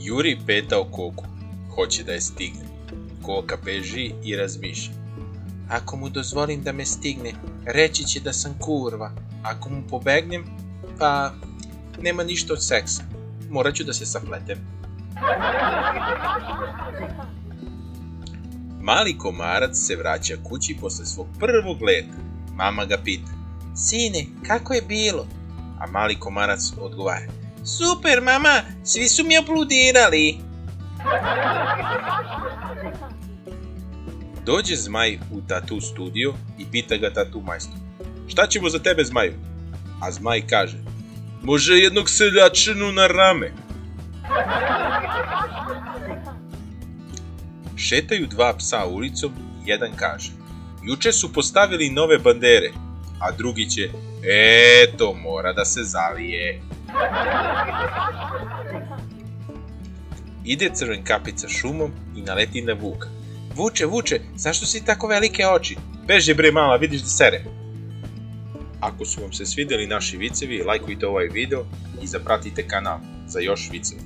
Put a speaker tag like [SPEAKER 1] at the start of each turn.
[SPEAKER 1] Juri petao Koku. Hoće da je stigne. Koka beži i razmišlja. Ako mu dozvolim da me stigne, reći će da sam kurva. Ako mu pobegnem, pa nema ništa od seksa. Morat ću da se sapletem. Mali komarac se vraća kući posle svog prvog leta. Mama ga pita. Sine, kako je bilo? A mali komarac odgovara. Super, mama, svi su mi apludirali. Dođe zmaj u tatu studio i pita ga tatu majstor. Šta ćemo za tebe, zmaju? A zmaj kaže. Može jednog seljačinu na rame. Šetaju dva psa ulicom i jedan kaže. Juče su postavili nove bandere, a drugi će. To mora da se zalije. Ide Crvenkapica šumom i naleti na vuka. Vuče, vuče, zašto si tako velike oči? Beži bre mala, vidiš da sere. Ako su vam se svidjeli naši vicevi, lajkujte ovaj video i zapratite kanal za još viceva.